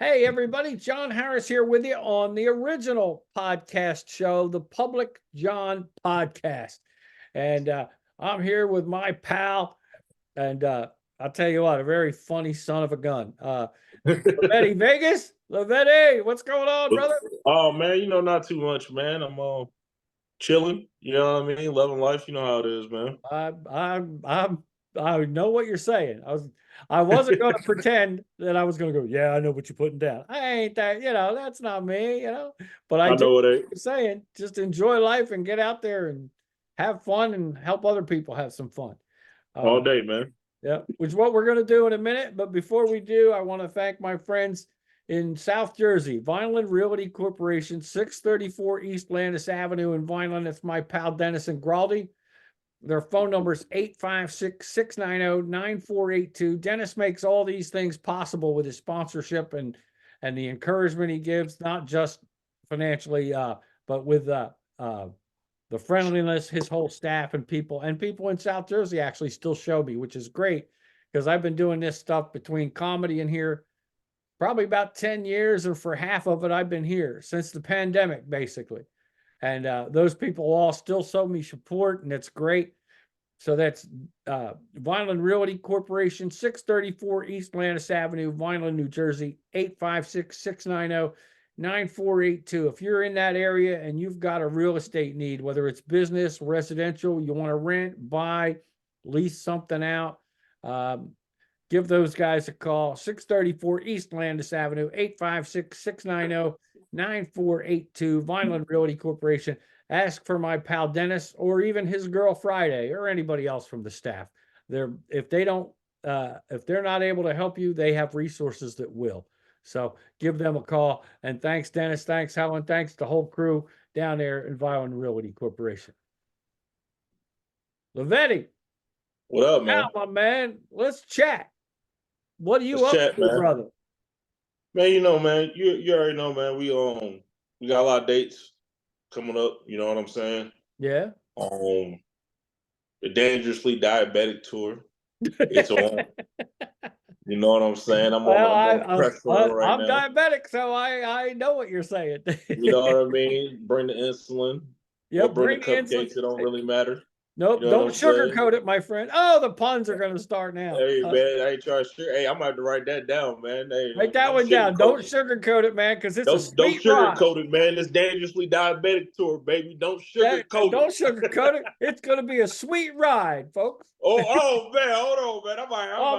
Hey, everybody, John Harris here with you on the original podcast show, the Public John Podcast. And I'm here with my pal, and I'll tell you what, a very funny son of a gun. Lavetti Vegas. Lavetti, what's going on, brother? Oh man, not too much, man. I'm chilling. You know what I mean? Loving life. You know how it is, man. I know what you're saying. I wasn't going to pretend that I was going to go, yeah, I know what you're putting down. I ain't that, that's not me, but I do know what it ain't. you're saying. Just enjoy life and get out there and have fun and help other people have some fun. All day, man. Yeah, which is what we're going to do in a minute. But before we do, I want to thank my friends in South Jersey, Vineland Realty Corporation, 634 East Landis Avenue in Vineland. It's my pal Dennis and Graldi. Their phone number is 856-690-9482. Dennis makes all these things possible with his sponsorship and the encouragement he gives, not just financially, but with the friendliness, his whole staff and people in South Jersey actually still show me, which is great because I've been doing this stuff between comedy and here probably about 10 years, or for half of it, I've been here since the pandemic, basically. And those people all still show me support, and it's great. So that's Vineland Realty Corporation, 634 East Landis Avenue, Vineland, New Jersey, 856-690-9482. If you're in that area and you've got a real estate need, whether it's business, residential, you want to rent, buy, lease something out, give those guys a call, 634 East Landis Avenue, 856-690-9482, Vineland Realty Corporation. Ask for my pal Dennis, or even his girl Friday, or anybody else from the staff. If they're not able to help you, they have resources that will. So give them a call. And thanks, Dennis. Thanks, Helen. Thanks to the whole crew down there in Vineland Realty Corporation. Lavetti. What up, man? Now, my man, let's chat. What are you up to, man. brother? Man, man, you already know, man. We got a lot of dates coming up. You know what I'm saying? Yeah. The Dangerously Diabetic Tour. It's on. You know what I'm saying? I'm on press run right now. I'm diabetic, so I know what you're saying. You know what I mean? Bring the insulin. Yeah, bring the cupcakes. It don't really matter. Nope, don't sugarcoat it, my friend. Oh, the puns are going to start now. Hey, man, I ain't trying to Hey, I'm going to have to write that down, man. Hey, write that one down. Don't sugarcoat it, man, because it's a sweet Don't sugarcoat it, man. This Dangerously Diabetic Tour, baby. Don't sugarcoat it. Don't sugarcoat it. It's going to be a sweet ride, folks. Oh man, hold on,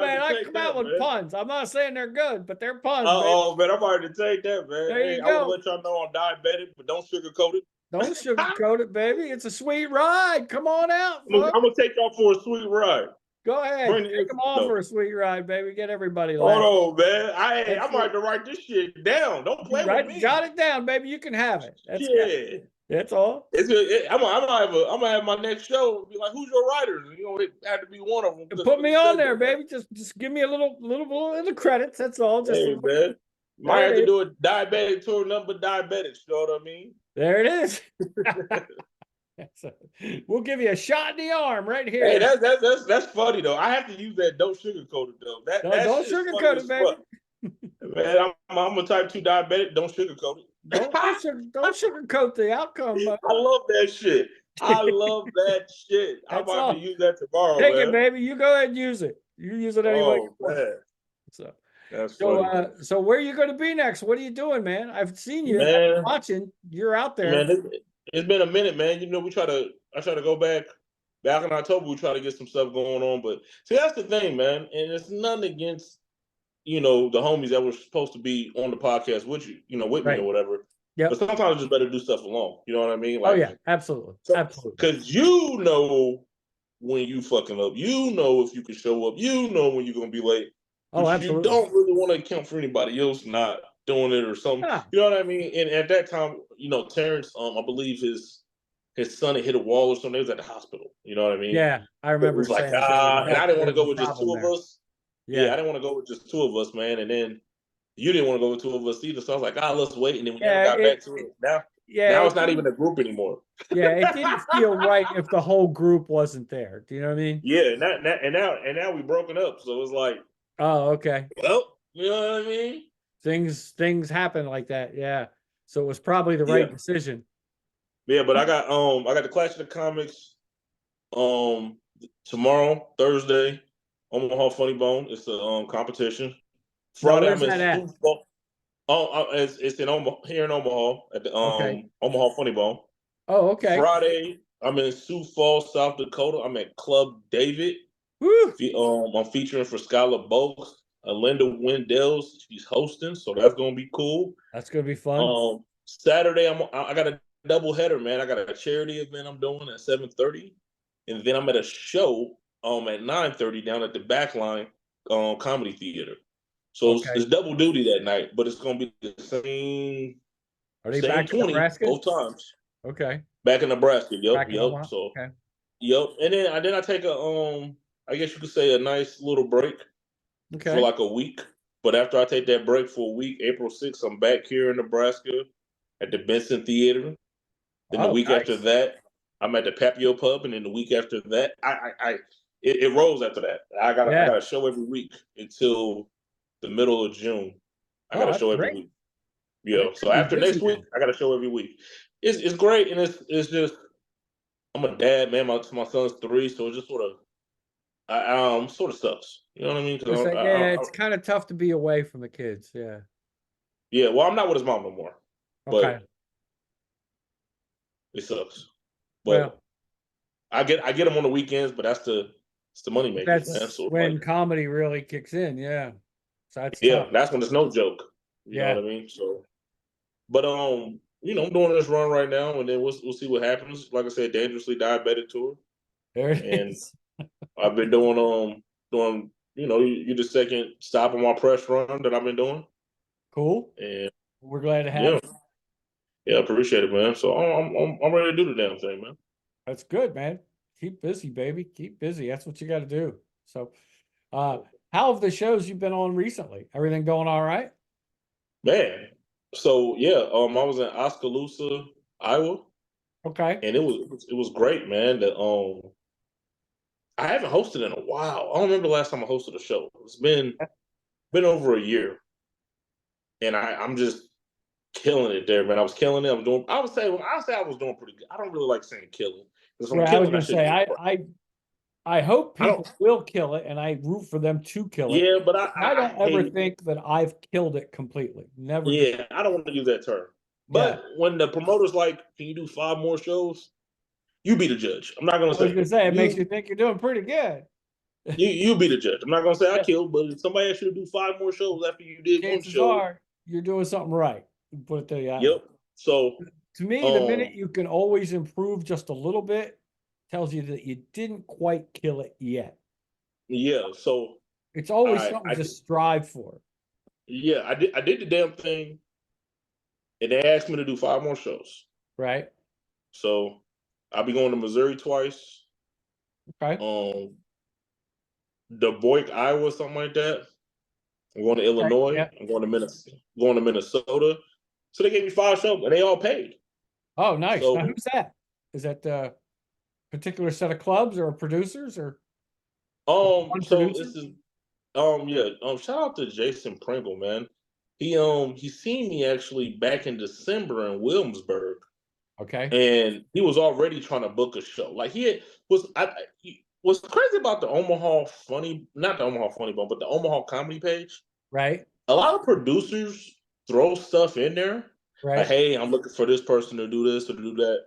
man. I come out with puns. I'm not saying they're good, but they're puns. Oh, man, I'm already to take that, man. There you go. I want to let y'all know I'm diabetic, but don't sugarcoat it. Don't sugarcoat it, baby. It's a sweet ride. Come on out. I'm going to take y'all for a sweet ride. Go ahead. Take them all for a sweet ride, baby. Get everybody laughing. Hold on, man. I'm going to write this shit down. Don't play with me. Jot it down, baby. You can have it. That's good. That's all. I'm gonna have my next show be like, who's your writers? It had to be one of them. Put me on there, baby. Just give me a little in the credits. That's all. Just man. Might have to do a diabetic tour, number diabetics. You know what I mean? There it is. We'll give you a shot in the arm right here. Hey, that's funny though. I have to use that. Don't sugarcoat it though. Don't sugarcoat it, baby. Man, I'm a type 2 diabetic. Don't sugarcoat it. Don't sugarcoat the outcome. I love that shit. I love that shit. I'm about to use that tomorrow. Take it, baby. You go ahead and use it. You use it anyway. Oh, man. So that's funny. So where are you going to be next? What are you doing, man? I've seen you. I've been watching. You're out there. Man, it's been a minute, man. I try to go back in October. We try to get some stuff going on, but see, that's the thing, man. And it's nothing against the homies that were supposed to be on the podcast with you, with me or whatever. Yeah. But sometimes it's just better to do stuff alone. You know what I mean? Like, oh yeah, absolutely. Absolutely. Because when you fucking up, if you can show up, when you're gonna be late. Oh, absolutely. You don't really want to account for anybody else not doing it or something. Yeah. You know what I mean? And at that time, Terrence, I believe his son had hit a wall or something. He was at the hospital. You know what I mean? Yeah, I remember. It was and I didn't want to go with just two of us. Yeah, I didn't want to go with just two of us, man. And then you didn't want to go with two of us either. So I was like, let's wait. And then we never got back to it. Now it's not even a group anymore. Yeah, it didn't feel right if the whole group wasn't there. Do you know what I mean? Yeah, and now we broken up. So it was like, oh, okay. Well, you know what I mean? things happen like that. Yeah. So it was probably the Yeah. right decision. Yeah, but I got the Clash of the Comics tomorrow, Thursday, Omaha Funny Bone. It's a competition. Now, Friday where's I'm in that at? Super Bowl. Oh, it's in Omaha, here in Omaha at the Okay. Omaha Funny Bone. Oh, okay. Friday I'm in Sioux Falls, South Dakota. I'm at Club David. Woo! I'm featuring for Skylar Bogues. Linda Wendells, she's hosting, so that's gonna be cool. That's gonna be fun. Saturday I got a double header, man. I got a charity event I'm doing at 7:30, and then I'm at a show at 9:30 down at the Backline Comedy Theater. So Okay. it's double duty that night, but it's gonna be the Are they same back in 20 Nebraska? both times. Okay. Back in Nebraska. Yep, Back in yep. Omaha. So Okay. yep. And then I take a I guess you could say a nice little break for Okay. like a week. But after I take that break for a week, April 6th, I'm back here in Nebraska at the Benson Theater. Then the Oh, week after nice. that, I'm at the Papio Pub, and then the week after that, it rolls after that. I Yeah. got a show every week until the middle of June. I got Oh, a that's show every great. week. You're Yeah. So gonna be after busy next week, then. I got a show every week. It's great, and it's just I'm a dad, man. My son's 3, so it just sort of sucks. You know what I mean? I 'Cause say, yeah, it's kind of tough to be away from the kids. Yeah. yeah. Well, I'm not with his mom no more, Okay. but it sucks. But Well, I get him on the weekends, but it's the money makers, man. that's So it's like, when comedy really kicks in. Yeah. So that's yeah, tough. that's when it's no joke. You know what Yeah. I mean? So, but I'm doing this run right now, and then we'll see what happens. Like I said, dangerously diabetic tour, There it and is. I've been doing you're the second stop on my press run that I've been doing, Cool. and We're glad to have yeah, you. yeah, appreciate it, man. So I'm ready to do the damn thing, man. That's good, man. Keep busy, baby. Keep busy. That's what you got to do. So, uh, how have the shows you've been on recently? Everything going all right? Man, so yeah, I was in Oskaloosa, Iowa, Okay. and it was great, man. I haven't hosted in a while. I don't remember the last time I hosted a show. It's been over a year, and I'm just killing it there, man. I was killing it. I would say I was doing pretty good. I don't really like saying killing because if I'm Yeah, I was killing, I gonna should say do it. I hope I don't. people will kill it, and I root for them to kill it. Yeah, but I I don't ever hate. think that I've killed it completely. Never do. Yeah, I don't want to use that term. Yeah, But when the promoter's like, "Can you do 5 more shows?" You be the judge. I'm not gonna I was say gonna say it makes you you. think you're doing pretty good. You be the judge. I'm not gonna say I Yeah, killed, but if somebody asked you to do 5 more shows after you did one chances show, are you're doing something right. Put it to you that way. yep. So, To me, the minute you can always improve just a little bit tells you that you didn't quite kill it yet. yeah. So It's always I, something I, to strive for, yeah, I did the damn thing, and they asked me to do 5 more shows. right? So I'll be going to Missouri twice, Okay. um, Du Bois, Iowa, something like that. I'm going to Okay. Illinois. Yeah. I'm going to Minnesota. Going to Minnesota. So they gave me 5 shows, and they all paid. Oh, nice. Now, So who's that? Is that a particular set of clubs or producers or one so producer? this is yeah, shout out to Jason Pringle, man. He seen me actually back in December in Williamsburg, Okay. and he was already trying to book a show. Like what's crazy about the Omaha Funny, not the Omaha Funny Bone, but the Omaha Comedy page. Right. A lot of producers throw stuff in there, like, Right. "Hey, I'm looking for this person to do this or to do that."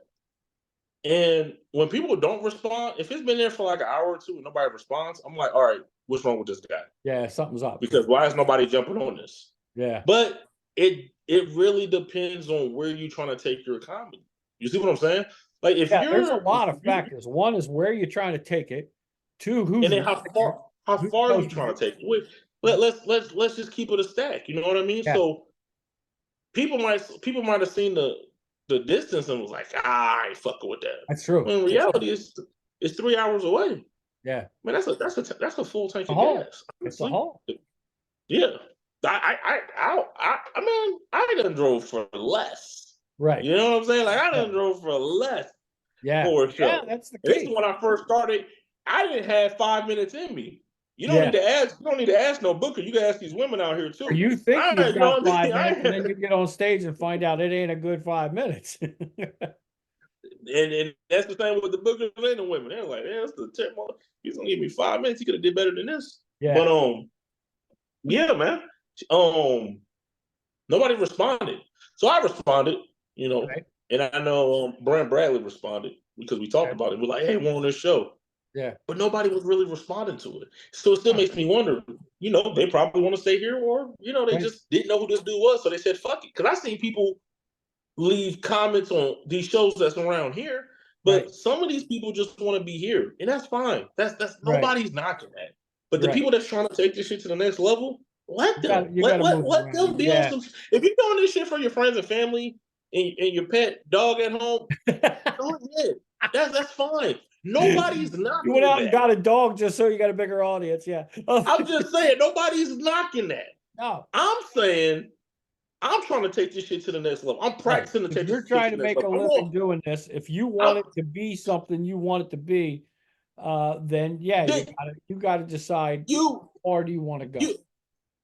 And when people don't respond, if it's been there for like an hour or two and nobody responds, I'm like, "All right, what's wrong with this guy? Yeah. Something's up. Because why is nobody jumping on this?" Yeah. But it really depends on where you're trying to take your comedy. You see what I'm saying? Like if Yeah. There's a you're if lot of you factors. One is where you're trying to take it. Two, and who's then watching it? how Who's far are you posting trying it? to take it? Let's just keep it a stack. You know what I mean? Yeah. So people might have seen the distance and was like, I ain't fucking with that. That's true. When in reality, it's 3 hours away. Yeah. Man, that's a full tank A of haul. gas. It's a Honestly, haul. yeah. I mean, I done drove for less. Right. You know what I'm saying? Like I Yeah. done drove for less Yeah. for a Yeah. show. That's the And this is key. when I first started. I didn't have 5 minutes in me. You don't Yeah. need to ask. You don't need to ask no booker. You can ask these women out here too. Or you think You you've know got what I 5 mean? minutes, and then you get on stage and find out it ain't a good 5 minutes. And that's the same with the bookers and the women. They're like, that's the 10 more. He's gonna give me 5 minutes. He could have did better than this. Yeah. But yeah, man. Nobody responded. So I responded, Right. and I know Brand Bradley responded because we talked about it. We're like, hey, we're on this show. Yeah. But nobody was really responding to it. So it still makes me wonder, they probably want to stay here, or, they just didn't know who this dude was. So they said, fuck it. Because I've seen people leave comments on these shows that's around here, but some of these people just want to be here. And that's fine. That's nobody's knocking that. But the people that's trying to take this shit to the next level, let them. You gotta move Let them be on some. If you're doing this shit for your friends and family and your pet dog at home, go ahead. That's fine. Nobody's knocking You went out that. and got a dog just so you got a bigger audience. Yeah. I'm just saying, nobody's knocking that. No. I'm saying, I'm trying to take this shit to the next level. I'm practicing to take this shit to the next level. You're trying to make a living doing this. If you want it to be something you want it to be, then yeah, you gotta decide how far do you want to go.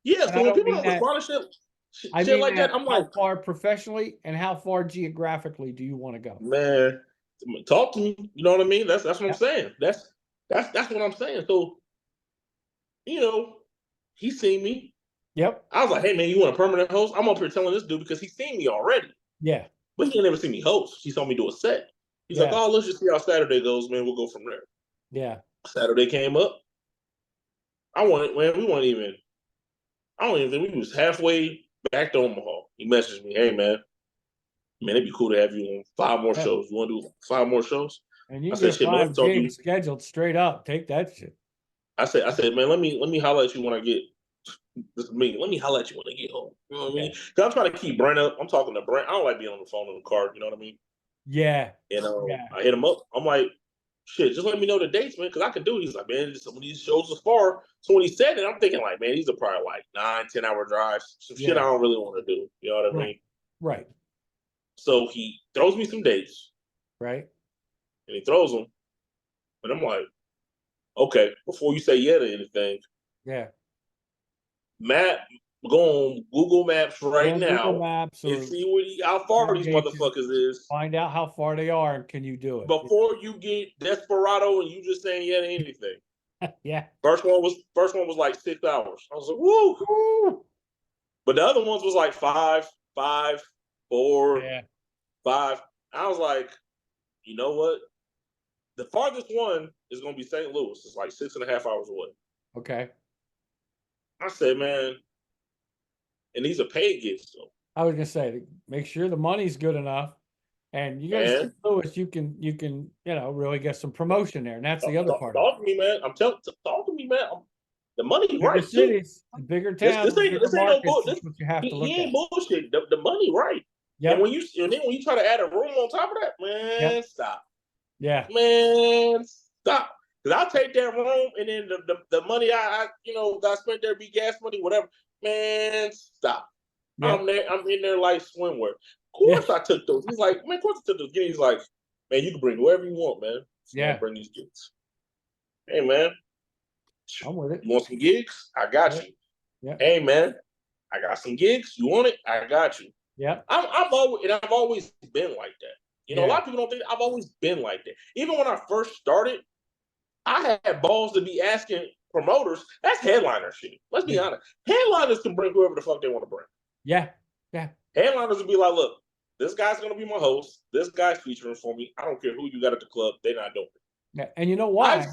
Yeah, so when people don't respond to shit like that, I'm like, how far professionally and how far geographically do you want to go? Man, talk to me. You know what I mean? That's what I'm saying. That's what I'm saying. So, he seen me. Yep. I was like, hey man, you want a permanent host? I'm up here telling this dude because he's seen me already. Yeah. But he ain't never seen me host. He saw me do a set. He's like, oh, let's just see how Saturday goes, man. We'll go from there. Yeah. Saturday came up. I don't even think we was halfway back to Omaha. He messaged me, hey man, it'd be cool to have you on 5 more shows. You want to do 5 more shows? And you get 5 gigs scheduled straight up. Take that shit. I said, man, let me holler at you when I get. This is me. Let me holler at you when I get home. You know what I mean? Because I'm trying to keep Brent up. I'm talking to Brent. I don't like being on the phone in the car. You know what I mean? Yeah. And I hit him up. I'm like, shit, just let me know the dates, man, because I can do it. He's like, man, some of these shows are far. So when he said it, I'm thinking like, man, these are probably like 9-10 hour drives. Some shit I don't really want to do. You know what I mean? Right. So he throws me some dates. Right. And he throws them. And I'm like, okay, before you say yeah to anything. Yeah. Go on Google Maps right now Maps and see how far these motherfuckers is. Find out how far they are and can you do it before you get desperado and you just saying yeah to anything. Yeah. First one was like 6 hours. I was like, woo. But the other ones was like 5, 4, 5. I was like, you know what? The farthest one is gonna be St. Louis. It's like 6.5 hours away. Okay. I said, man, and these are paid gigs though. I was gonna say, make sure the money's good enough, and you guys, St. Louis, you can really get some promotion there, and that's the other part. Talk to me, man. Talk to me, man. The money right cities, the bigger towns, this ain't no bullshit. What you have to look he ain't at. bullshit. The money right. Yeah. And then when you try to add a room on top of that, man, stop. Yeah. Man, stop. Because I'll take that room and then the money I spent there be gas money, whatever. Man, stop. Yep. I'm in there like swimwear. Of course I took those. He's like, man, of course I took those. He's like, man, you can bring whoever you want, man. So bring these gigs. Hey, man. I'm with it. You want some gigs? I got you. Yeah. Hey, man, I got some gigs. You want it? I got you. Yeah. I've always been like that. A lot of people don't think I've always been like that. Even when I first started, I had balls to be asking promoters. That's headliner shit. Let's be honest. Headliners can bring whoever the fuck they want to bring. Yeah. Yeah. Headliners would be like, look, this guy's going to be my host. This guy's featuring for me. I don't care who you got at the club. They're not doing it. Yeah. And you know why?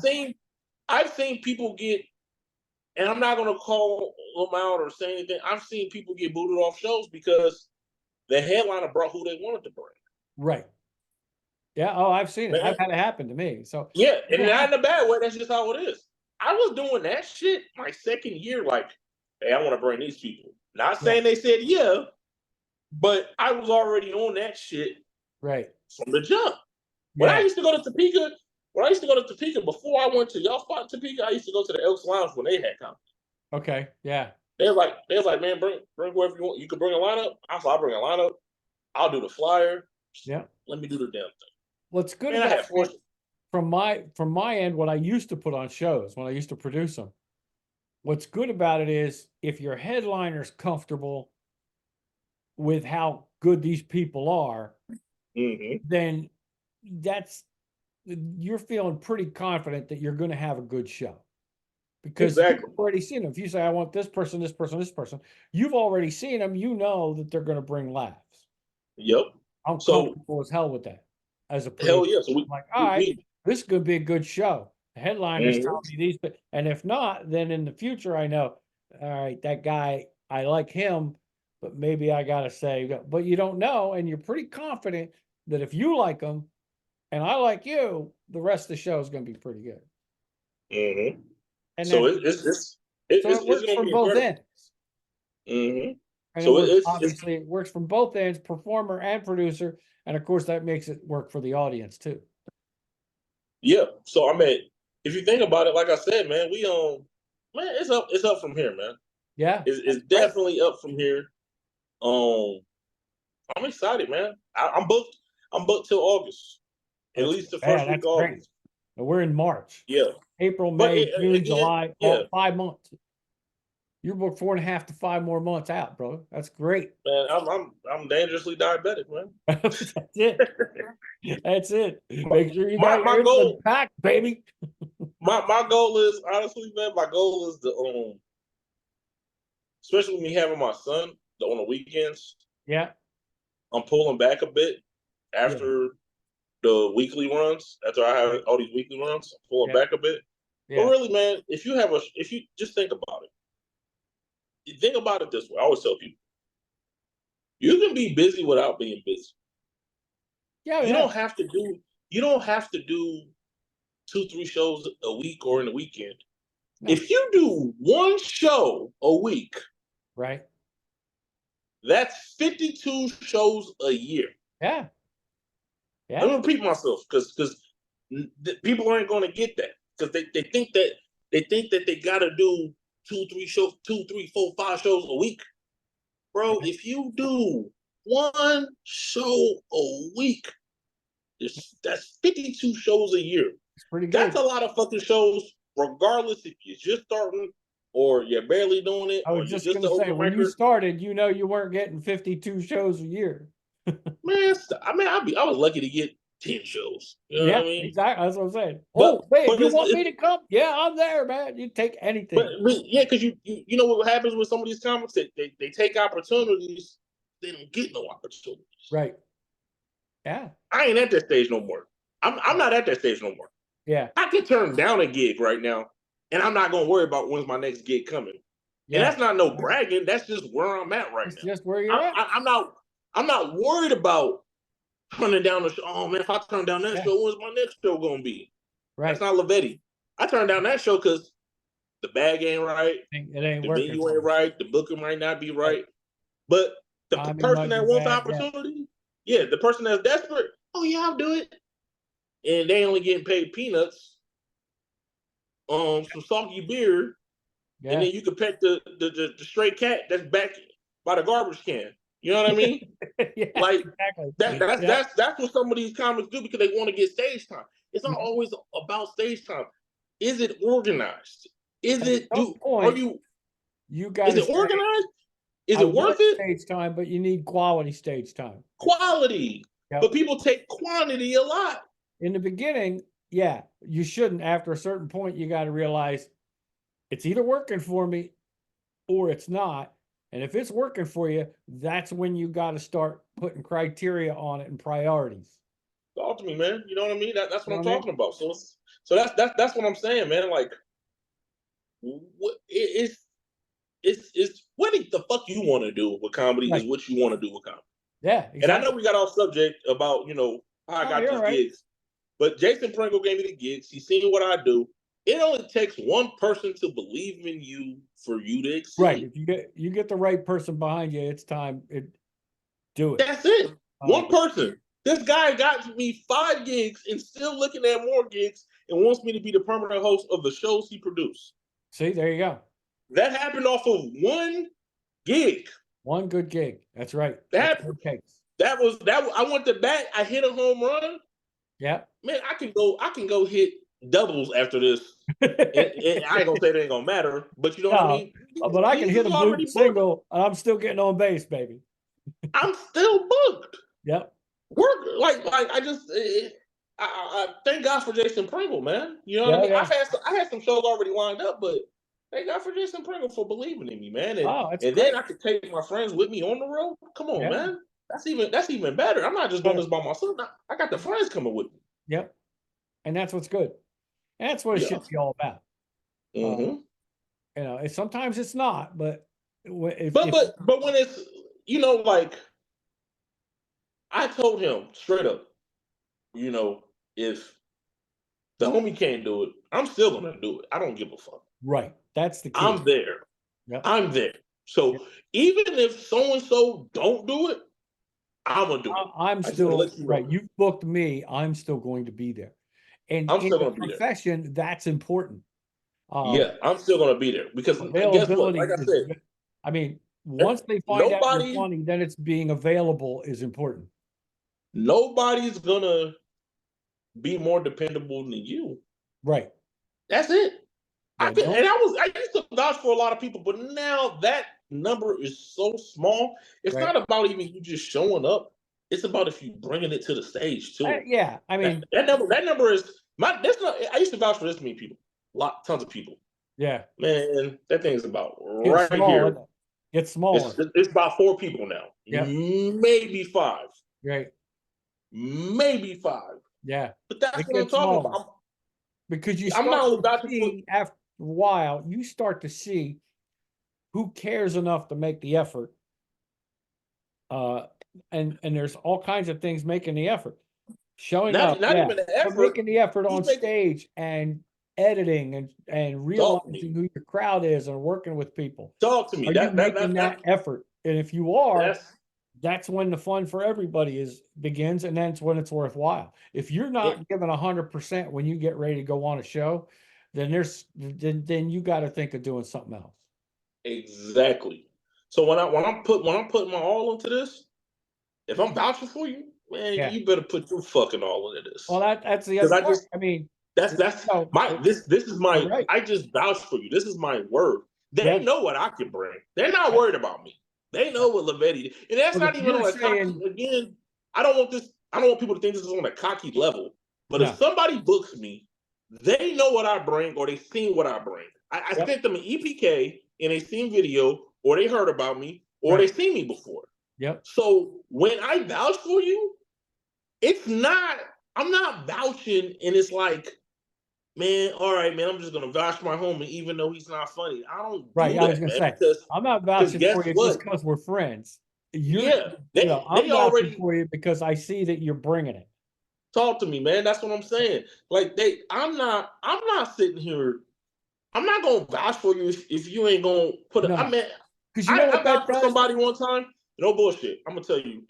I've seen people get, and I'm not going to call them out or say anything. I've seen people get booted off shows because the headliner brought who they wanted to bring. Right. Yeah. Oh, I've seen it. I've had it happen to me. So yeah, and not in a bad way. That's just how it is. I was doing that shit my second year. Like, hey, I want to bring these people. Not saying they said yeah, but I was already on that shit. Right. From the jump. When I used to go to Topeka, before I went to y'all spot in Topeka, I used to go to the Elks Lounge when they had comedy. Okay. Yeah. They was like, man, bring whoever you want. You can bring a lineup. I'll bring a lineup. I'll do the flyer. Yeah. Let me do the damn thing. What's good about from my end, what I used to put on shows when I used to produce them, what's good about it is if your headliner's comfortable with how good these people are, then you're feeling pretty confident that you're going to have a good show. Because Exactly. you've already seen them. If you say, I want this person, this person, this person, you've already seen them. You know that they're going to bring laughs. Yep. I'm So comfortable as hell with that. As a hell producer, yeah. So I'm like, all right, we this is going to be a good show. The headliners tell me these, and if not, then in the future, I know, all right, that guy, I like him, but maybe I got to say, but you don't know. And you're pretty confident that if you like them and I like you, the rest of the show is going to be pretty good. And so then, it's so it works going to from be both incredible. ends. And So it works from both ends, performer and producer. And of course, that makes it work for the audience too. yeah. So I mean, if you think about it, like I said, man, man, it's up from here, man. Yeah. It's definitely up from here. I'm excited, man. I'm booked. I'm booked till August. At least the first week of August. And we're in March. Yeah. April, But May, June, again, July, yeah. 5 months. You're booked 4.5 to 5 more months out, bro. That's great. Man, I'm dangerously diabetic, man. That's it. That's it. Make sure you got my your goal packed, baby. my goal is, honestly, man, my goal is to especially with me having my son on the weekends. Yeah. I'm pulling back a bit after the weekly runs. After I have all these weekly runs, I'm pulling back a bit. But really, man, if you just think about it. Think about it this way. I always tell people, you can be busy without being busy. Yeah. You don't have to do 2-3 shows a week or in the weekend. No. If you do one show a week, right, that's 52 shows a year. Yeah. Yeah. Let me repeat myself because people aren't going to get that because they think that they got to do 2, 3, 4, 5 shows a week. Bro, if you do one show a week, that's 52 shows a year. It's pretty good. That's a lot of fucking shows, regardless if you're just starting or you're barely doing it. I was just going to say, when you started, you weren't getting 52 shows a year. Man, I mean, I was lucky to get 10 shows. You know what I mean? Exactly. That's what I'm saying. But you want me to come? Yeah, I'm there, man. You take anything. But yeah, because you know what happens with some of these comics? They take opportunities, they don't get no opportunities. Right. Yeah. I ain't at that stage no more. I'm not at that stage no more. Yeah. I can turn down a gig right now, and I'm not gonna worry about when's my next gig coming. Yeah. And that's not no bragging. That's just where I'm at right now. Just where you're at. I'm not worried about turning down the show. Oh man, if I turn down that show, when's my next show gonna be? Right. That's not Lavetti. I turned down that show because the bag ain't right. It ain't the working. The venue ain't right. The booking might not be right. But the person that wants opportunity, the person that's desperate, oh yeah, I'll do it. And they only getting paid peanuts, some soggy beer, and then you can pet the stray cat that's back by the garbage can. You know what I mean? Like exactly. That's what some of these comics do because they want to get stage time. It's not always about stage time. Is it organized? Is it organized? Is it worth it? Stage time, but you need quality stage time. Quality. Yep. But people take quantity a lot. In the beginning, you shouldn't. After a certain point, you got to realize it's either working for me or it's not. And if it's working for you, that's when you got to start putting criteria on it and priorities. Talk to me, man. You know what I mean? That's what I'm talking about. So that's what I'm saying, man. Like, it's what the fuck you want to do with comedy is what you want to do with comedy. Yeah, exactly. And I know we got off subject about how I got these gigs, but Jason Pringle gave me the gigs. He's seen what I do. It only takes one person to believe in you for you to succeed. Right. If you get the right person behind you, it's time. Do it. That's it. One person. This guy got me 5 gigs and still looking at more gigs and wants me to be the permanent host of the shows he produced. See, there you go. That happened off of one gig. One good gig. That's right. That was I went to bat. I hit a home run. Yeah. Man, I can go hit doubles after this. I ain't gonna say it ain't gonna matter, but you know what I No, mean. but I can hit a already blue booked. single, and I'm still getting on base, baby. I'm still booked. Yep. Work like I just I thank God for Jason Pringle, man. You know what I mean? Yeah. I had some shows already lined up, but thank God for Jason Pringle for believing in me, man. That's And great. then I could take my friends with me on the road. Come on, Yeah. man. That's even better. I'm not just doing this by myself. I got the friends coming with me. Yep. And that's what's good. And that's what it should be all about. Mm-hmm. You know, sometimes it's not, but if but when it's, you know, like I told him straight up, you know, if the homie can't do it, I'm still gonna do it. I don't give a fuck. right, that's the key. I'm there. Yep. I'm there. So even if so and so don't do it, I'm gonna do it. I'm still right. You've booked me. I'm still going to be there. And I'm in still the gonna be there. profession, that's important. Yeah, I'm still gonna be there because guess what? Like I said, I mean, once they find out you're funny, then it's being available is important. Nobody's gonna be more dependable than you. Right. That's it. Yeah, I used to vouch for a lot of people, but now that number is so small. It's not about even you just showing up. It's about if you bringing it to the stage too. Yeah, I mean that number is my. That's not. I used to vouch for this many people, tons of people. Yeah, man, that thing's about right here. It's smaller. It's about 4 people now. Yeah, maybe 5. Right. Maybe 5. Yeah, but that's what I'm talking about. Because you I'm not only to see, after a while, you start to see who cares enough to make the effort. And there's all kinds of things making the effort. Showing up, not even the effort, making the effort on stage and editing and realizing who your crowd is and working with people. Talk to me. Are you making that effort? And if you are, that's when the fun for everybody begins, and that's when it's worthwhile. If you're not giving 100% when you get ready to go on a show, then then you got to think of doing something else. Exactly. So when I'm putting my all into this, if I'm vouching for you, man, you better put your fucking all into this. Well, that's the other part. I mean, that's my this is my I just vouch for you. This is my word. They know what I can bring. They're not worried about me. They know what Lavetti, and that's not even on a cocky. Again, I don't want people to think this is on a cocky level. But if somebody books me, they know what I bring, or they seen what I bring. I sent them an EPK, and they seen video, or they heard about me, or they seen me before. Yep. So when I vouch for you, I'm not vouching, and it's like, man, all right, man, I'm just gonna vouch for my homie, even though he's not funny. I don't do that, I was gonna say, I'm not vouching for you just because we're friends. I'm vouching for you because I see that you're bringing it. Talk to me, man. That's what I'm saying. Like I'm not sitting here. I'm not gonna vouch for you if you ain't gonna put it. I mean, because I vouched for somebody one time. No bullshit. I'm gonna tell you,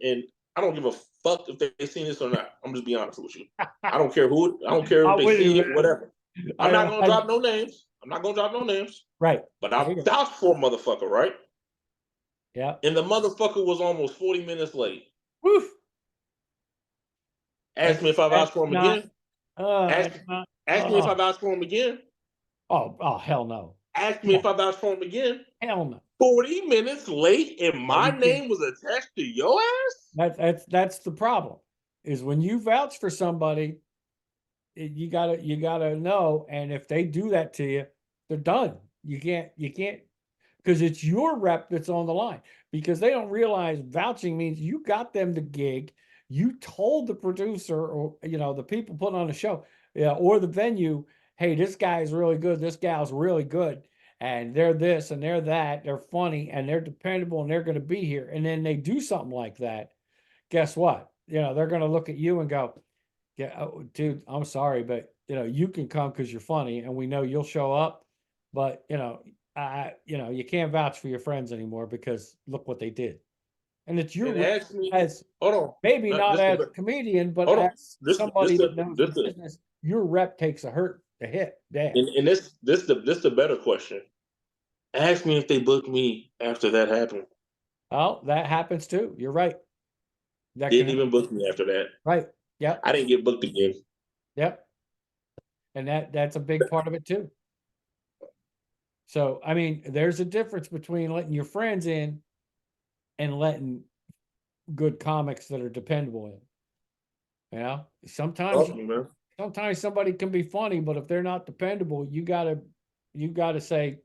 and I don't give a fuck if they seen this or not. I'm just be honest with you. I don't care who. I don't care if they see it, whatever. I'm not gonna drop no names. I'm not gonna drop no names. Right. But I vouched for a motherfucker, right? Yeah. And the motherfucker was almost 40 minutes late. Woof. Ask me if I vouched for him again. Ask me if I vouched for him again. Oh, hell no. Ask me if I vouched for him again. Hell no. 40 minutes late and my name was attached to your ass? That's the problem. Is when you vouch for somebody, you gotta know, and if they do that to you, they're done. You can't because it's your rep that's on the line, because they don't realize vouching means you got them the gig. You told the producer, or the people putting on the show, or the venue, hey, this guy's really good, this gal's really good, and they're this and they're that, they're funny and they're dependable and they're going to be here. And then they do something like that. Guess what? They're going to look at you and go, yeah, dude, I'm sorry, but you can come because you're funny and we know you'll show up, but you can't vouch for your friends anymore because look what they did. And it's your maybe not as a comedian, but as somebody that knows the business, your rep takes a hit. Damn. And this the better question. Ask me if they booked me after that happened. Oh, that happens too. You're right. Didn't even book me after that. Right. Yeah. I didn't get booked again. Yep. And that's a big part of it too. So, I mean, there's a difference between letting your friends in and letting good comics that are dependable in. You know, sometimes Awesome, man. sometimes somebody can be funny, but if they're not dependable, you gotta say,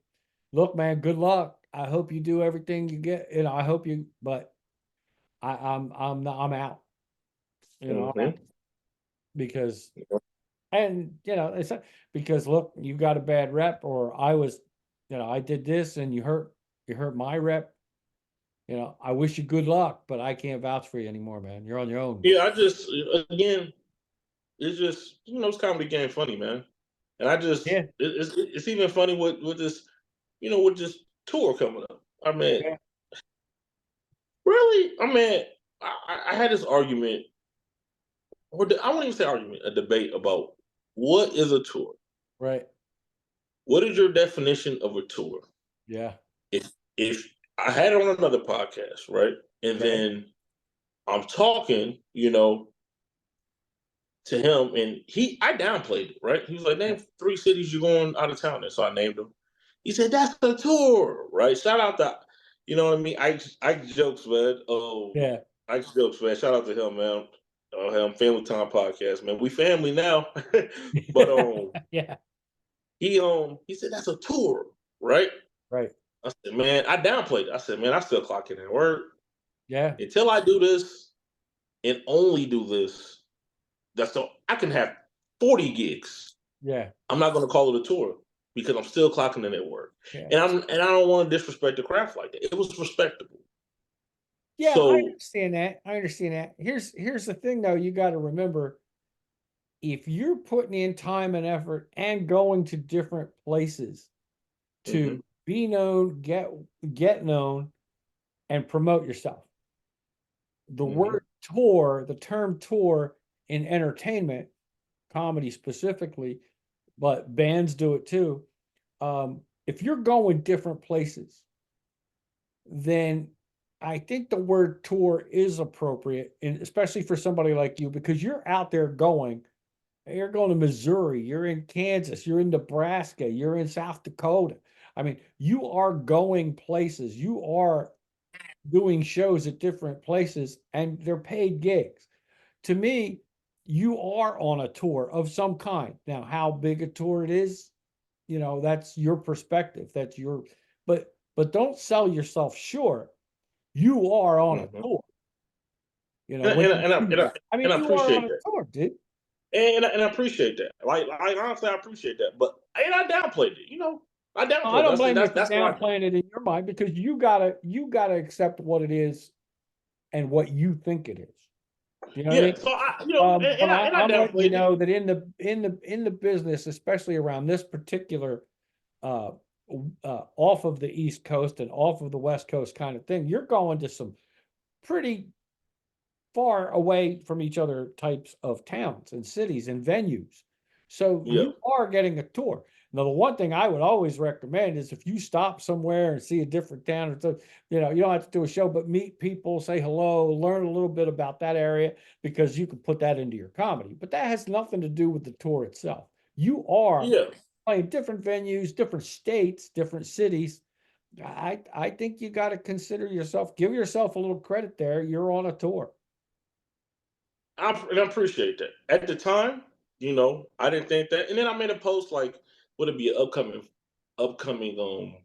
look, man, good luck. I hope you do everything you get. You know, I hope you, but I'm out. You know, I'm out. Mm-hmm. Because, and you know, it's because look, you got a bad rep, or I was, you know, I did this and you hurt my rep. You know, I wish you good luck, but I can't vouch for you anymore, man. You're on your own. Yeah, I just again, it's just it's comedy game funny, man. And I just Yeah, it's even funny with this with this tour coming up. I mean, yeah, really, I mean, I had this argument, I won't even say argument, a debate about what is a tour. right. What is your definition of a tour? Yeah. If I had it on another podcast, right, and Okay. then I'm talking, to him, and I downplayed it, right? He was like, Yeah. "Name 3 cities you're going out of town in." So I named them. He said, "That's the tour, right?" Shout out to, you know what I mean? I jokes, man. Oh, Yeah. I jokes, man. Shout out to him, man. Him, Family Time Podcast, man. We family now. But Yeah. he said that's a tour, right? Right. I said, man, I downplayed it. I said, man, I still clock in at work Yeah. until I do this and only do this. That's so I can have 40 gigs. Yeah. I'm not going to call it a tour because I'm still clocking in at work, Yeah. and I don't want to disrespect the craft like that. It was respectable. Yeah, I So, understand that. I understand that. Here's the thing though, you got to remember, if you're putting in time and effort and going to different places to mhm, be known, get known, and promote yourself. The mhm, word tour, the term tour in entertainment, comedy specifically, but bands do it too. If you're going different places, then I think the word tour is appropriate, and especially for somebody like you, because you're out there going. You're going to Missouri, you're in Kansas, you're in Nebraska, you're in South Dakota. I mean, you are going places. You are doing shows at different places, and they're paid gigs. To me, you are on a tour of some kind. Now, how big a tour it is, you know, that's your perspective. That's your, but don't sell yourself short. You are on a mhm. tour. You know, And, when and, you and, I, do and, I, that. I mean, and I you are on appreciate a that. tour, dude. And I appreciate that. Like honestly, I appreciate that. But I downplayed it. I I downplayed it. don't blame you for That's why. downplaying it in your mind, because you gotta accept what it is and what you think it is. You know what I Yeah. mean? So But and I I'm letting you downplayed it. know that in the business, especially around this particular uh, off of the East Coast and off of the West Coast kind of thing, you're going to some pretty far away from each other types of towns and cities and venues. So Yeah. you are getting a tour. Now, the one thing I would always recommend is if you stop somewhere and see a different town, or so, you know, you don't have to do a show, but meet people, say hello, learn a little bit about that area, because you can put that into your comedy. But that has nothing to do with the tour itself. You are Yeah. playing different venues, different states, different cities. I think you got to consider yourself, give yourself a little credit there. You're on a tour. I appreciate that. At the time, I didn't think that. And then I made a post like, would it be an upcoming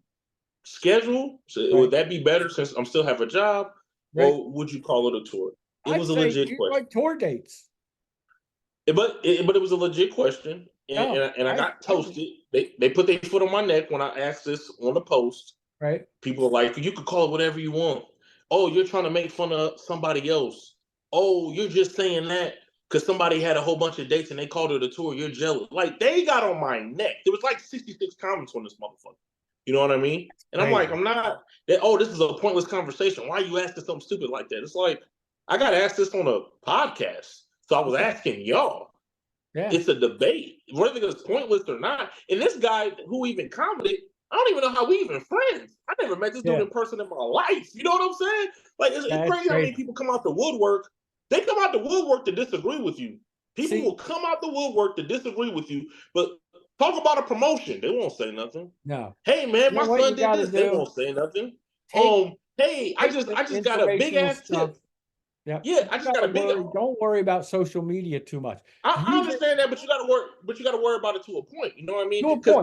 schedule? So Right. would that be better since I'm still have a job, Right. or would you call it a tour? It I'd was a say legit you question. like tour dates. But it was a legit question, No, and I got I agree. toasted. They put their foot on my neck when I asked this on the post. Right. People are like, you could call it whatever you want. Oh, you're trying to make fun of somebody else. Oh, you're just saying that because somebody had a whole bunch of dates and they called it a tour. You're jealous. Like, they got on my neck. There was like 66 comments on this motherfucker. You know what I mean? And I'm like, Crazy. I'm not. Oh, this is a pointless conversation. Why are you asking something stupid like that? It's like, I got asked this on a podcast. So I was asking y'all. Yeah. It's a debate, whether it's pointless or not. And this guy who even commented, I don't even know how we even friends. I never met this dude Yeah. in person in my life. You know what I'm saying? Like, it's That's crazy how many crazy. people come out the woodwork. They come out the woodwork to disagree with you, People will come out the woodwork to disagree with you, but talk about a promotion, they won't say nothing. No. Hey man, You know my what son you did gotta this. They do? won't say nothing. Take Hey, I take the just got a big informational ass stuff. tip. Yeah. Yeah, I just got a big. Don't worry about social media too much. I Use it understand that, but you got to work. But you got to worry about it to a point. You know what I mean? to a Because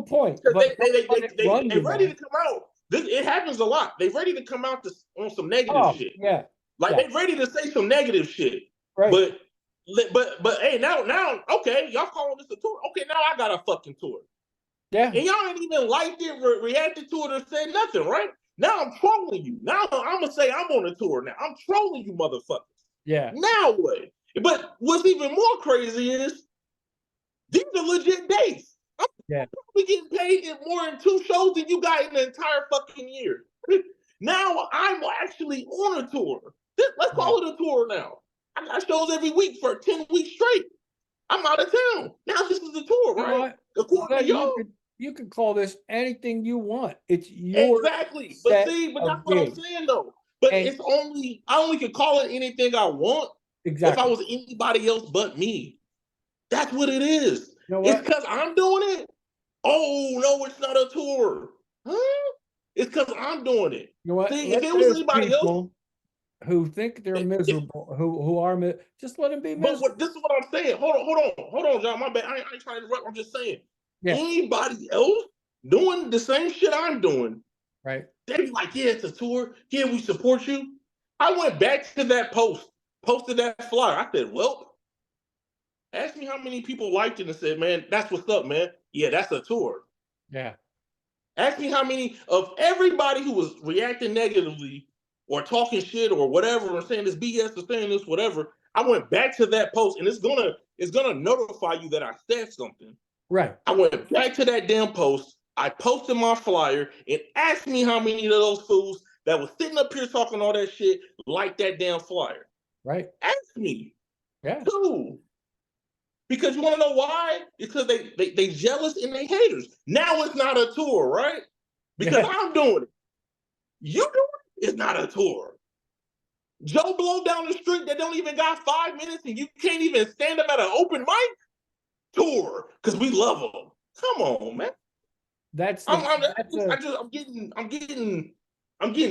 point, but don't let it run they you, ready to man. come out. This it happens a lot. They ready to come out on some negative Oh, shit. yeah. Like Yeah. they ready to say some negative shit. Right. But hey, now okay, y'all calling this a tour? Okay, now I got a fucking tour. Yeah. And y'all ain't even liked it, reacted to it, or said nothing, right? Now I'm trolling you. Now I'm gonna say I'm on a tour now. I'm trolling you motherfuckers. Yeah. Now what? But what's even more crazy is these are legit dates. I'm Yeah. probably getting paid in more than 2 shows than you got in the entire fucking year. Now I'm actually on a tour. Let's call it a tour now. I got shows every week for 10 weeks straight. I'm out of town. Now this is a tour, You know right? what? According to y'all. You could call this anything you want. It's your Exactly. But set see, but that's of what I'm gigs. saying though. But And I only could call it anything I want if I exactly. was anybody else but me. That's what it is. You know It's what? because I'm doing it. Oh no, it's not a tour. Huh? It's because I'm doing it. You know what? See, if Let it was those anybody else, people who think they're if miserable, just let them be but miserable. this is what I'm saying. Hold on, John. My bad. I ain't trying to interrupt. I'm just saying. Yeah. Anybody else doing the same shit I'm doing, Right. they be like, yeah, it's a tour. Yeah, we support you. I went back to that post, posted that flyer. I said, well, ask me how many people liked it and said, man, that's what's up, man. Yeah, that's a tour. Yeah. Ask me how many of everybody who was reacting negatively or talking shit or whatever or saying this BS or saying this whatever. I went back to that post and it's gonna notify you that I said something. Right. I went back to that damn post. I posted my flyer and asked me how many of those fools that was sitting up here talking all that shit like that damn flyer. Right. Ask me. Yeah. Who? Because you want to know why? Because they jealous and they haters. Now it's not a tour, right? Because Yeah. I'm doing it. You doing it? It's not a tour. Joe Blow down the street that don't even got 5 minutes and you can't even stand up at an open mic? Tour. Because we love them. Come on, man. That's I'm getting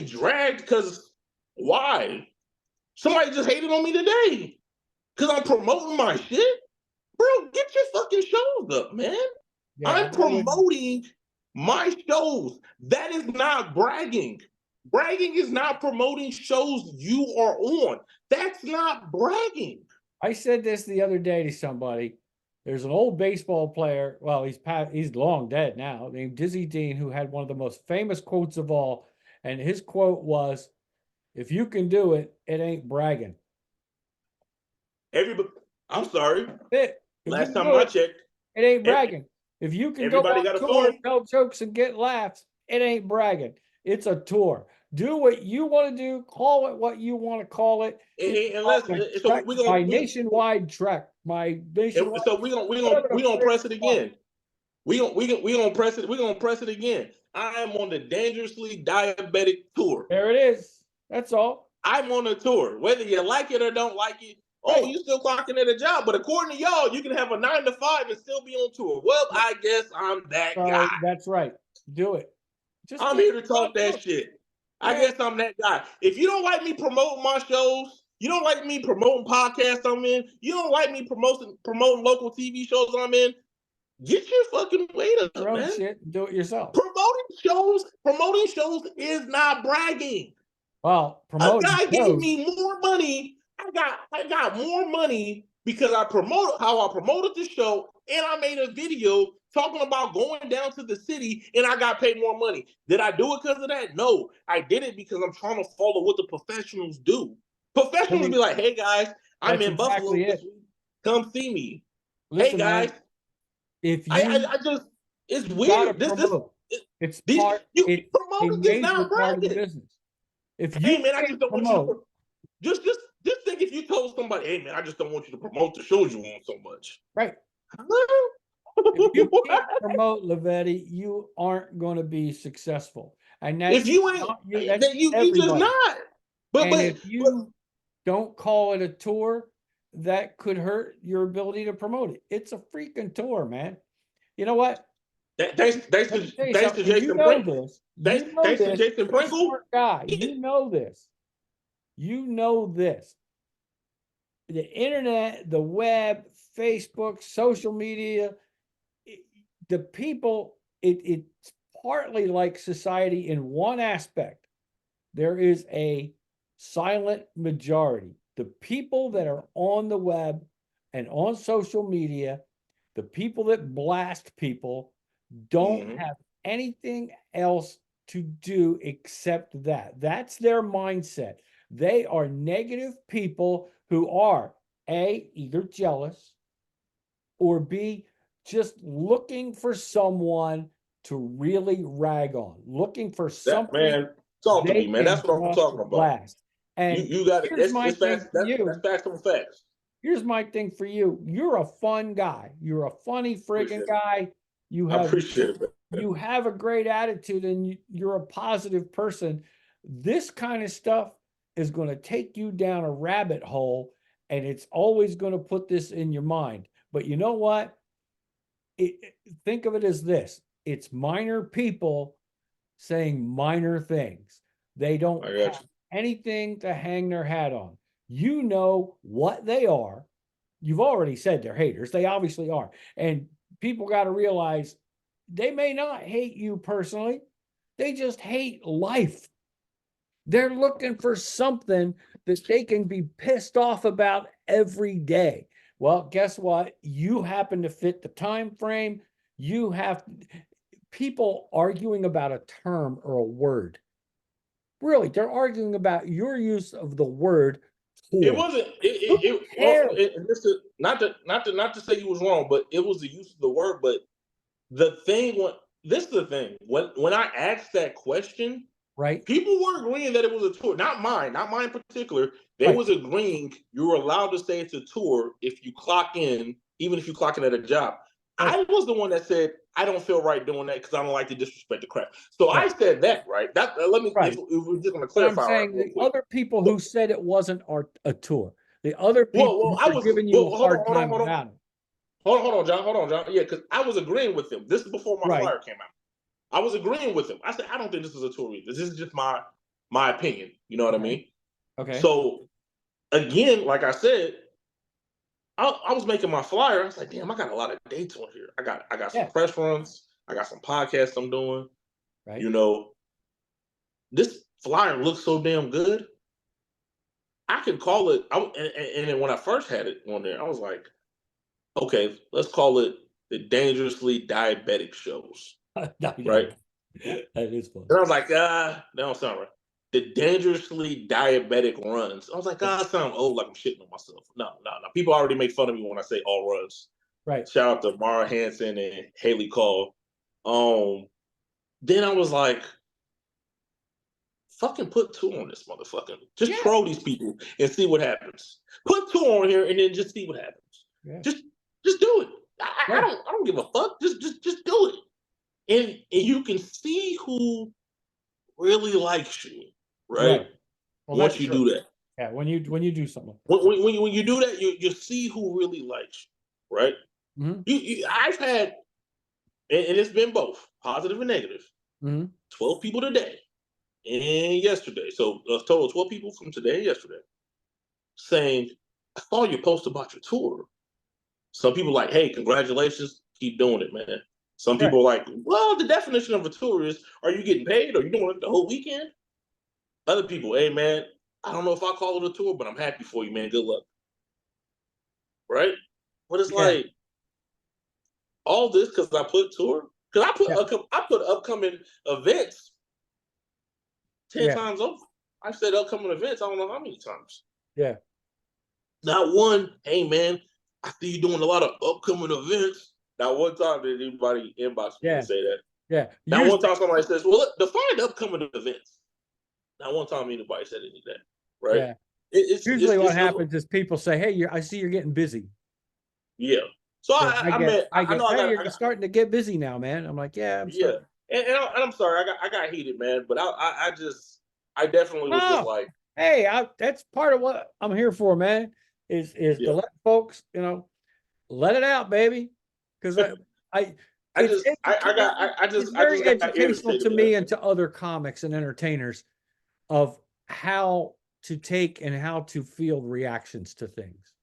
dragged because why? Somebody just hated on me today because I'm promoting my shit. Bro, get your fucking shows up, man. yeah. I'm promoting my shows. That is not bragging. Bragging is not promoting shows you are on. That's not bragging. I said this the other day to somebody. There's an old baseball player. Well, he's long dead now, named Dizzy Dean, who had one of the most famous quotes of all. And his quote was, "If you can do it, it ain't bragging." Everybody, I'm sorry. If Last you time do I it, checked, it ain't bragging. If you can go everybody on got a tour, phone. tell jokes, and get laughs, it ain't bragging. It's a tour. Do what you want to do. Call it what you want to call it. My nationwide trek. My nationwide. So we gonna press it again. We gonna press it. We gonna press it again. I am on the dangerously diabetic tour. There it is. That's all. I'm on a tour. Whether you like it or don't like it, oh, you still clocking at a job. But according to y'all, you can have a 9 to 5 and still be on tour. Well, I guess I'm that guy. That's right. Do it. I'm here to talk that shit. I guess I'm that guy. If you don't like me promoting my shows, you don't like me promoting podcasts I'm in, you don't like me promoting local TV shows I'm in, get your fucking weight up, your own man. shit. Do it yourself. Promoting shows is not bragging. Well, a guy gave me more money. I got more money because I promoted the show and I made a video talking about going down to the city and I got paid more money. Did I do it because of that? No, I did it because I'm trying to follow what the professionals do. Professionals be like, hey guys, I'm in Buffalo this week. Come see me. Listen, hey guys. Man, if you I just it's weird. It's part promoting is not bragging. Business. If you hey man, I just don't want you to just think if you told somebody, hey man, I just don't want you to promote the shows you want so much. Right. If you can't promote Lavetti, you aren't going to be successful. And that's if you ain't, you just not. If you don't call it a tour, that could hurt your ability to promote it. It's a freaking tour, man. You know what? Thanks Let me tell you to something. You Jason know Pringle. this. You know Thanks to this. Jason You're a Pringle. smart guy. You know this. You know this. The internet, the web, Facebook, social media, the people, it's partly like society in one aspect. There is a silent majority. The people that are on the web and on social media, the people that blast people, don't have anything else to do except that. That's their mindset. They are negative people who are A, either jealous, or B, just looking for someone to really rag on, looking for That something man, talk to they me, man. can That's what I'm just talking about. blast. And You got it. here's my It's thing fast. for That's you. facts on facts. Here's my thing for you. You're a fun guy. You're a funny friggin' guy. You I have appreciate it. you have a great attitude and you're a positive person. This kind of stuff is going to take you down a rabbit hole and it's always going to put this in your mind. But you know what? Think of it as this. It's minor people saying minor things. They don't have anything to hang their hat on. You know what they are. You've already said they're haters. They obviously are. And people got to realize they may not hate you personally. They just hate life. They're looking for something that they can be pissed off about every day. Well, guess what? You happen to fit the time frame. You have people arguing about a term or a word. Really, they're arguing about your use of the word tour. It wasn't. Not to say you was wrong, but it was the use of the word. But the thing, this is the thing. When I asked that question, right, people were agreeing that it was a tour. Not mine in particular. They was agreeing you were allowed to say it's a tour if you clock in, even if you clock in at a job. right. I was the one that said I don't feel right doing that because I don't like to disrespect the crowd. So I said that, right? That let me if we're just going to But I'm clarify saying real the quick. other people who said it wasn't a tour, the other people Well, who were giving you a hard time about it. Hold on, John. Yeah, because I was agreeing with him. This is before my Right. flyer came out. I was agreeing with him. I said I don't think this is a tour either. This is just my opinion. You know what I mean? Okay. So again, like I said, I was making my flyer. I was like, damn, I got a lot of dates on here. I got some press runs. I got some podcasts I'm doing. Right. You know, this flyer looks so damn good. I can call it. And then when I first had it on there, I was like, okay, let's call it the Dangerously Diabetic Shows. Right? That is fun. And I was like, that don't sound right. The Dangerously Diabetic Runs. I was like, I sound old, like I'm shitting on myself. No. People already make fun of me when I say all runs. Right. Shout out to Mara Hansen and Haley Call. Then I was like, fucking put two on this motherfucker. Just troll these people and see what happens. Put two on here and then just see what happens. Yeah. Just do it. I don't give a fuck. Just do it. And you can see who really likes you, right? Well, once you do that. Yeah, when you do something. When you do that, you see who really likes you, right? Mm-hmm. I've had, and it's been both positive and negative. 12 people today and yesterday. So a total of 12 people from today and yesterday saying, I saw your post about your tour. Some people like, hey, congratulations, keep doing it, man. Some people are like, well, the definition of a tour is, are you getting paid? Are you doing it the whole weekend? Other people, hey, man, I don't know if I call it a tour, but I'm happy for you, man. Good luck. Right? But it's like, all this because I put tour? Because I put upcoming events 10 times over. I said upcoming events, I don't know how many times. Yeah. Not one, hey, man, I see you doing a lot of upcoming events. Not one time did anybody inbox me and say that. Yeah. Not one time somebody says, well, define upcoming events. Not one time anybody said any of that. Right? Yeah. Usually what happens is people say, hey, I see you're getting busy. Yeah. So I know you're starting to get busy now, man. I'm like, yeah. And I'm sorry, I got heated, man. But I definitely was just like, hey, that's part of what I'm here for, man. is Yeah. to let folks, let it out, baby. Because I just it's very got educational irritated to with that. me and to other comics and entertainers of how to take and how to field reactions to things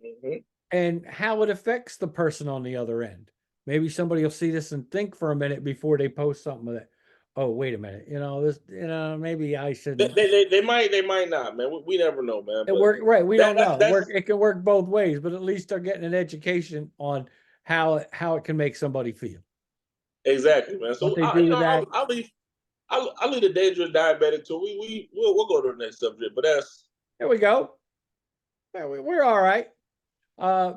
Mhm. and how it affects the person on the other end. Maybe somebody will see this and think for a minute before they post something with it. Oh, wait a minute. Maybe I shouldn't. They might not, man. We never know, man. It But work right. We don't know. that's It can work both ways, but at least they're getting an education on how it can make somebody feel. exactly, man. What So they do with that. I'll leave the dangerous diabetic tour. We'll go to the next subject, but that's There we go. Yeah, we're all right.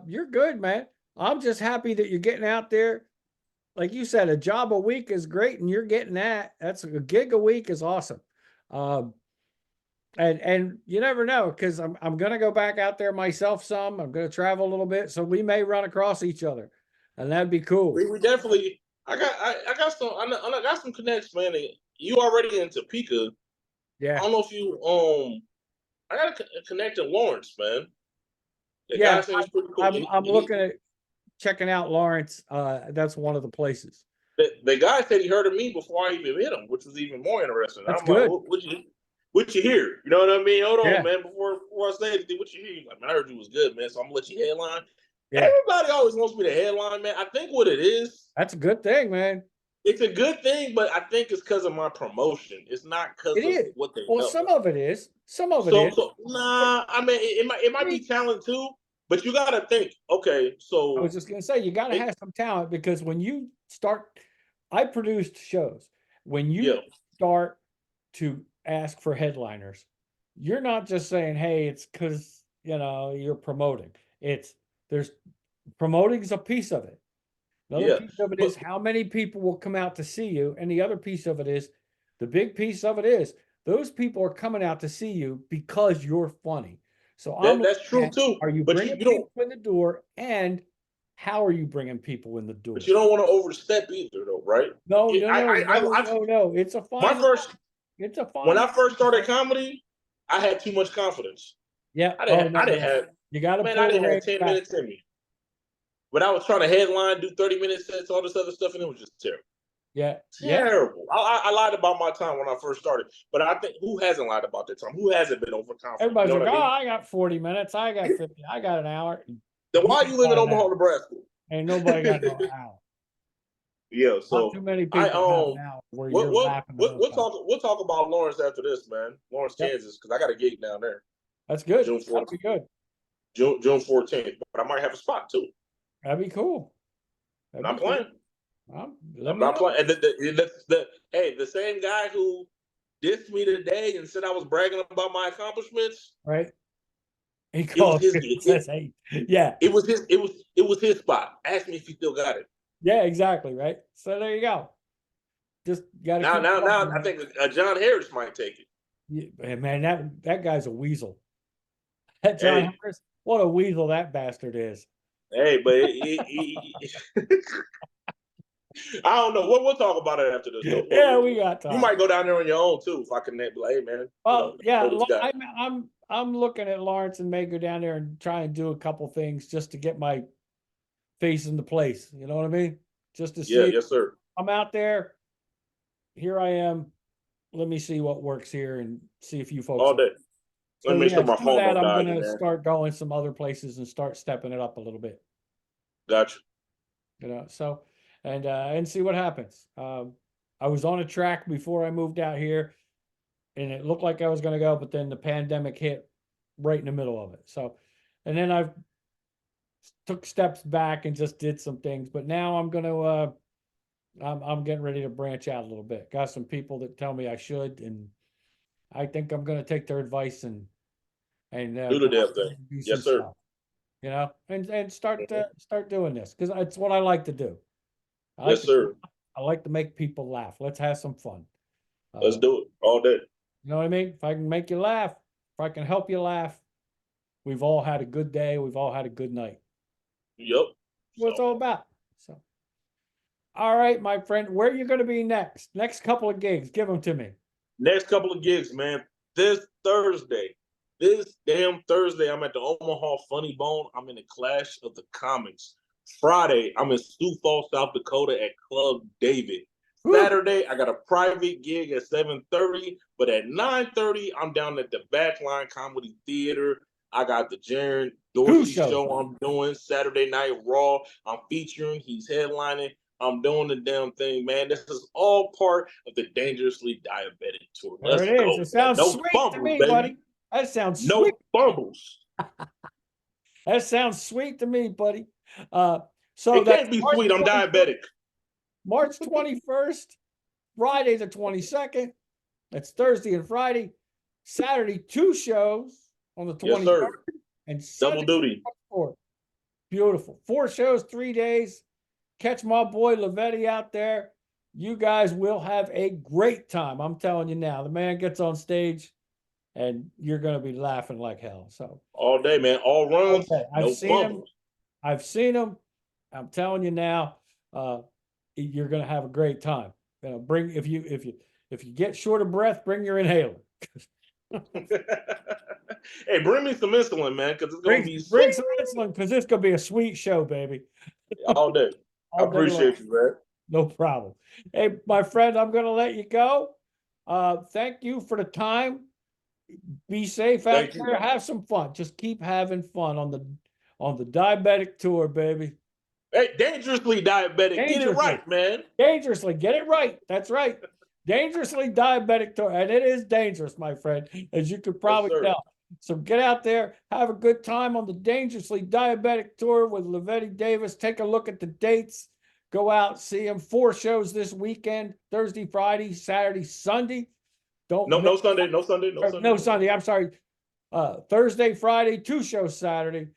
You're good, man. I'm just happy that you're getting out there. Like you said, a job a week is great, and you're getting that. That's a gig a week is awesome. Um, and you never know, because I'm gonna go back out there myself some. I'm gonna travel a little bit, so we may run across each other, and that'd be cool. we definitely. I got some I got some connects, man. You already in Topeka. I Yeah, don't know if you I got a connect in Lawrence, man. The yeah. guy seems pretty cool. I'm looking at checking out Lawrence. That's one of the places. The guy said he heard of me before I even hit him, which was even more interesting. That's I'm like, good. what you hear? You know what I mean? Hold on, Yeah, man. Before I say anything, what you hear? Like, man, I heard you was good, man. So I'm gonna let you headline. yeah. Everybody always wants me to headline, man. I think what it is, That's a good thing, man. it's a good thing, but I think it's because of my promotion. It's not It because of is. what they Well, know. some of it is. Some of it So is. so But nah, I mean it I might be mean, talent too, but you gotta think, okay, I so was just gonna say you got to it, have some talent, because when you start, I produced shows. When you yeah, start to ask for headliners, you're not just saying, "Hey, it's because you're promoting." It's there's promoting is a piece of it. Another yeah. piece of it But is how many people will come out to see you, and the other piece of it is the big piece of it is those people are coming out to see you because you're funny. So I'm that's looking true at, too. are you But bringing you don't people in the door, and how are you bringing people in the but door? you don't want to overstep either, though, right? No, Yeah, no, no, no, I no, no. It's a my fine line. first It's a when fine I first line, started man. comedy, I had too much confidence. Yeah. Oh no, I didn't no. have You got to man, I pull the didn't have reins 10 minutes back. in me. But I was trying to headline, do 30-minute sets, all this other stuff, and it was just terrible. Yeah, yeah. Terrible. I lied about my time when I first started, but I think who hasn't lied about their time? Who hasn't been overconfident? You Everybody's know like, what I "Oh, mean? I got 40 minutes. I got 50. I got an hour." Then You why ain't you live in got an Omaha, hour. Nebraska? Ain't nobody got no hour. Yeah, Not so too many I people have an hour where you're laughing the whole time. we'll talk about Lawrence after this, man. Lawrence, Yep, Kansas, because I got a gig down there that's good. June That'd 14th. be good. June 14th, but I might have a spot too. That'd be cool. I'm That'd be not cool. playing. Let I'm me not know. playing. And hey, the same guy who dissed me today and said I was bragging about my accomplishments. Right? He It was calls his you and says, "Hey, yeah, it was his spot. Ask me if he still got it. yeah, exactly." Right. So there you go. Just got to keep Now plugging, I man. think John Harris might take it. Yeah, man, that guy's a weasel. That John Hey, Harris, what a weasel that bastard is. hey, but I don't know. We'll talk about it after this though. Yeah, we got You time. might go down there on your own too if I connect. Be like, hey man, Well, I yeah, know this guy. I'm looking at Lawrence and may go down there and try and do a couple things just to get my face into place. You know what I mean? Just to Yeah, see, yes sir. I'm out there. Here I am. Let me see what works here and see if you folks All like. day. Let So me make yeah, sure my some of phone that don't I'm die again, gonna man. start going some other places and start stepping it up a little bit. Gotcha. So and see what happens. I was on a track before I moved out here, and it looked like I was going to go, but then the pandemic hit right in the middle of it. So, and then I've took steps back and just did some things, but now I'm going to I'm getting ready to branch out a little bit. Got some people that tell me I should, and I think I'm going to take their advice and Do the go out damn there thing. and do some Yes sir. stuff, and Mhm. start doing this, because it's what I like to do. I like Yes to sir. I like to make people laugh. Let's have some fun. Let's Uh, do it all day. you know what I mean? If I can make you laugh, if I can help you laugh, we've all had a good day. We've all had a good night. Yep. What it's So all about. So, all right, my friend, where are you going to be next? Next couple of gigs, give them to me. next couple of gigs, man. This Thursday, This damn Thursday, I'm at the Omaha Funny Bone. I'm in the Clash of the Comics. Friday, I'm in Sioux Falls, South Dakota at Club David. Woo. Saturday, I got a private gig at 7:30, but at 9:30, I'm down at the Backline Comedy Theater. I got the Jaron Dorsey show I'm doing Saturday Night Raw. I'm featuring. He's headlining. I'm doing the damn thing, man. This is all part of the Dangerously Diabetic Tour. There Let's it is. go. It sounds No sweet fumbles, to me, baby. buddy. That sounds no sweet. fumbles. That sounds sweet to me, buddy. So It that's can't be March sweet. I'm 21st, diabetic. March 21st, Friday the 22nd. That's Thursday and Friday. Saturday, 2 shows on the 23rd. Yes, sir. And Sunday, Double duty. 24th. Beautiful. 4 shows, 3 days. Catch my boy Lavetti out there. You guys will have a great time. I'm telling you now. The man gets on stage and you're going to be laughing like hell. So All day, man. All runs. okay. No fumbles. I've seen him. I'm telling you now, you're going to have a great time. Bring if you get short of breath, bring your inhaler. Hey, bring me some insulin, man, because it's gonna be bring some insulin because it's gonna be a sweet show, baby. all day. I appreciate you, man. No problem. Hey, my friend, I'm gonna let you go. Thank you for the time. Be safe out there. Have some fun. Just keep having fun on the diabetic tour, baby. Hey, dangerously diabetic. Get it right, man. Dangerously. Get it right. That's right. Dangerously diabetic tour. And it is dangerous, my friend, as you could probably tell. So get out there, have a good time on the Dangerously Diabetic Tour with Lavetti Davis. Take a look at the dates. Go out, see him. 4 shows this weekend, Thursday, Friday, Saturday, Sunday. No Sunday. I'm sorry. Thursday, Friday, 2 shows Saturday.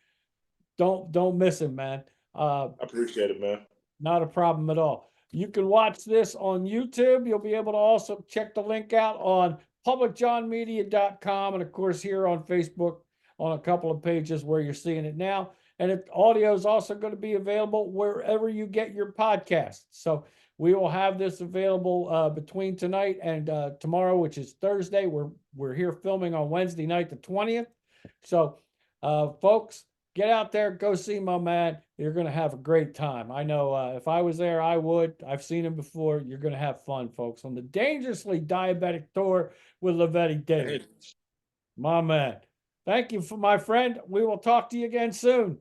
Don't miss him, man. I appreciate it, man. Not a problem at all. You can watch this on YouTube. You'll be able to also check the link out on publicjohnmedia.com, and of course here on Facebook on a couple of pages where you're seeing it now. And audio is also going to be available wherever you get your podcasts. So we will have this available between tonight and tomorrow, which is Thursday. We're here filming on Wednesday night, the 20th. So folks, get out there, go see my man. You're going to have a great time. I know if I was there, I would. I've seen him before. You're going to have fun, folks, on the Dangerously Diabetic Tour with Lavetti Davis. My man. Thank you, my friend. We will talk to you again soon.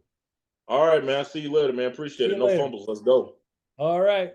All right, man. See you later, man. Appreciate it. No fumbles. Let's go. All right.